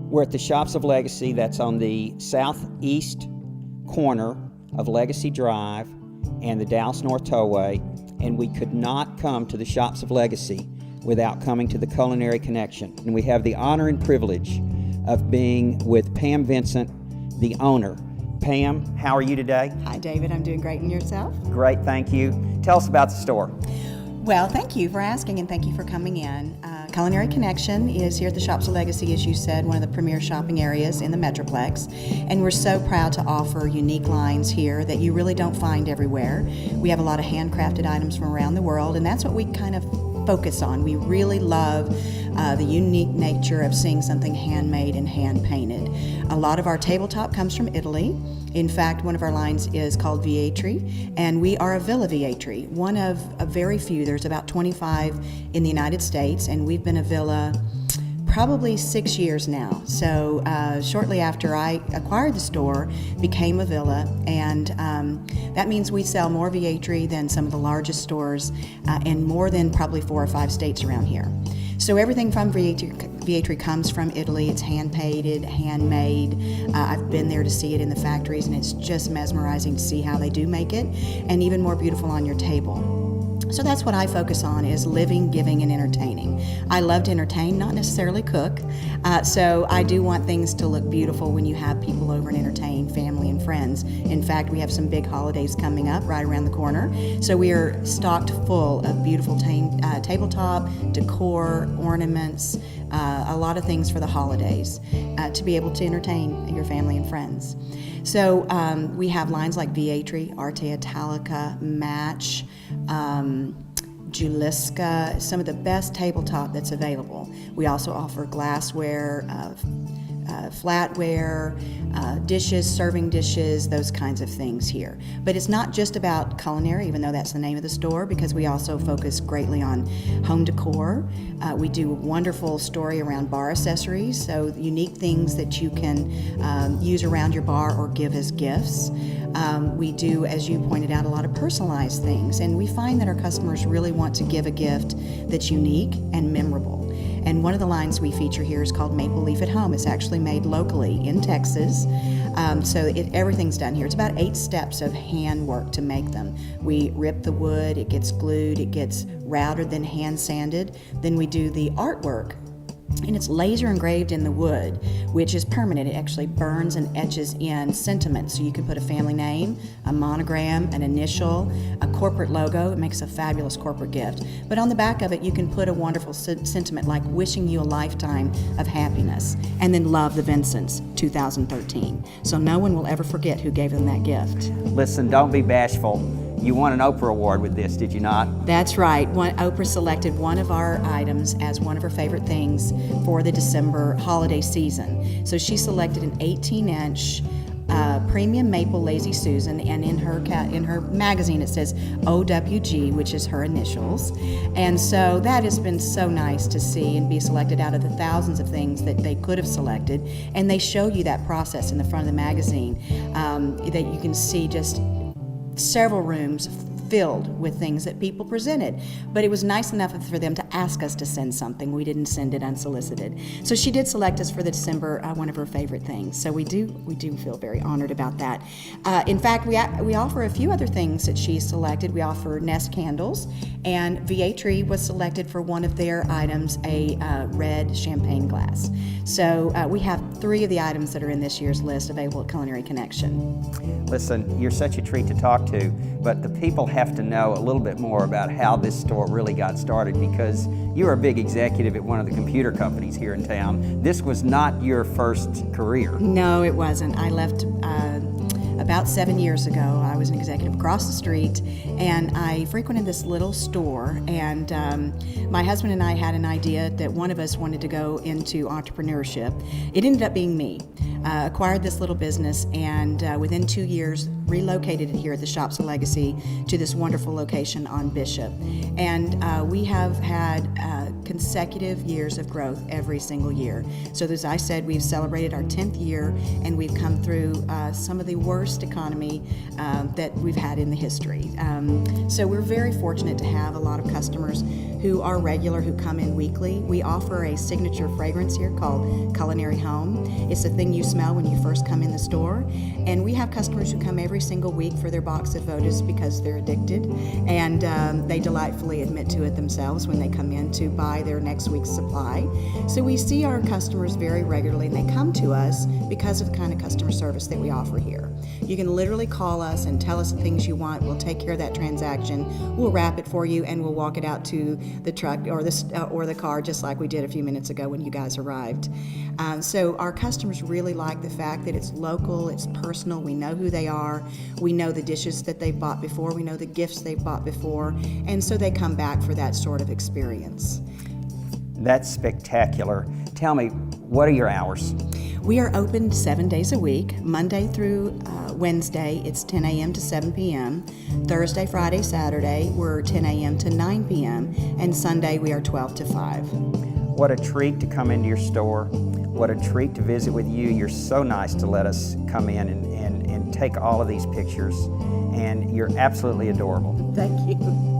We're at the Shops of Legacy. That's on the southeast corner of Legacy Drive and the Dallas North Tollway, and we could not come to the Shops of Legacy without coming to the Culinary Connection. And we have the honor and privilege of being with Pam Vincent, the owner. Pam, how are you today? Hi, David. I'm doing great. And yourself? Great, thank you. Tell us about the store. Well, thank you for asking, and thank you for coming in. Culinary Connection is here at the Shops of Legacy, as you said, one of the premier shopping areas in the Metroplex. And we're so proud to offer unique lines here that you really don't find everywhere. We have a lot of handcrafted items from around the world, and that's what we kind of focus on. We really love the unique nature of seeing something handmade and hand-painted. A lot of our tabletop comes from Italy. In fact, one of our lines is called Vietri, and we are a Villa Vietri, one of a very few. There's about 25 in the United States, and we've been a Villa probably 6 years now. So shortly after I acquired the store, became a Villa, and that means we sell more Vietri than some of the largest stores in more than probably 4 or 5 states around here. So everything from Vietri comes from Italy. It's hand-painted, handmade. I've been there to see it in the factories, and it's just mesmerizing to see how they do make it, and even more beautiful on your table. So that's what I focus on, is living, giving, and entertaining. I love to entertain, not necessarily cook. So I do want things to look beautiful when you have people over and entertain, family and friends. In fact, we have some big holidays coming up right around the corner. So we are stocked full of beautiful tabletop, decor, ornaments, a lot of things for the holidays to be able to entertain your family and friends. So we have lines like Vietri, Arte Italica, Match, Juliska, some of the best tabletop that's available. We also offer glassware, flatware, dishes, serving dishes, those kinds of things here. But it's not just about culinary, even though that's the name of the store, because we also focus greatly on home decor. We do a wonderful story around bar accessories, so unique things that you can use around your bar or give as gifts. We do, as you pointed out, a lot of personalized things, and we find that our customers really want to give a gift that's unique and memorable. And one of the lines we feature here is called Maple Leaf at Home. It's actually made locally in Texas. So everything's done here. It's about 8 steps of hand work to make them. We rip the wood, it gets glued, it gets routed, then hand sanded. Then we do the artwork, and it's laser engraved in the wood, which is permanent. It actually burns and etches in sentiment. So you can put a family name, a monogram, an initial, a corporate logo. It makes a fabulous corporate gift. But on the back of it, you can put a wonderful sentiment like wishing you a lifetime of happiness, and then love the Vincents 2013. So no one will ever forget who gave them that gift. Listen, don't be bashful. You won an Oprah Award with this, did you not? That's right. Oprah selected one of our items as one of her favorite things for the December holiday season. So she selected an 18-inch premium maple Lazy Susan, and in her magazine it says OWG, which is her initials. And so that has been so nice to see and be selected out of the thousands of things that they could have selected. And they show you that process in the front of the magazine, that you can see just several rooms filled with things that people presented. But it was nice enough for them to ask us to send something. We didn't send it unsolicited. So she did select us for the December, one of her favorite things. So we do feel very honored about that. In fact, we offer a few other things that she selected. We offer Nest candles, and Vietri was selected for one of their items, a red champagne glass. So we have 3 of the items that are in this year's list available at Culinary Connection. Listen, you're such a treat to talk to, but the people have to know a little bit more about how this store really got started, because you were a big executive at one of the computer companies here in town. This was not your first career. No, it wasn't. I left about 7 years ago. I was an executive across the street, and I frequented this little store, and my husband and I had an idea that one of us wanted to go into entrepreneurship. It ended up being me. Acquired this little business, and within 2 years relocated it here at the Shops of Legacy to this wonderful location on Bishop. And we have had consecutive years of growth every single year. So as I said, we've celebrated our 10th year, and we've come through some of the worst economy that we've had in the history. So we're very fortunate to have a lot of customers who are regular, who come in weekly. We offer a signature fragrance here called Culinary Home. It's the thing you smell when you first come in the store. And we have customers who come every single week for their box of Votives because they're addicted, and they delightfully admit to it themselves when they come in to buy their next week's supply. So we see our customers very regularly, and they come to us because of the kind of customer service that we offer here. You can literally call us and tell us the things you want. We'll take care of that transaction. We'll wrap it for you, and we'll walk it out to the truck or the car, just like we did a few minutes ago when you guys arrived. So our customers really like the fact that it's local, it's personal. We know who they are. We know the dishes that they've bought before. We know the gifts they've bought before, and so they come back for that sort of experience. That's spectacular. Tell me, what are your hours? We are open 7 days a week, Monday through Wednesday, it's 10 a.m. to 7 p.m. Thursday, Friday, Saturday, we're 10 a.m. to 9 p.m. And Sunday, we are 12 to 5. What a treat to come into your store. What a treat to visit with you. You're so nice to let us come in and take all of these pictures, and you're absolutely adorable. Thank you.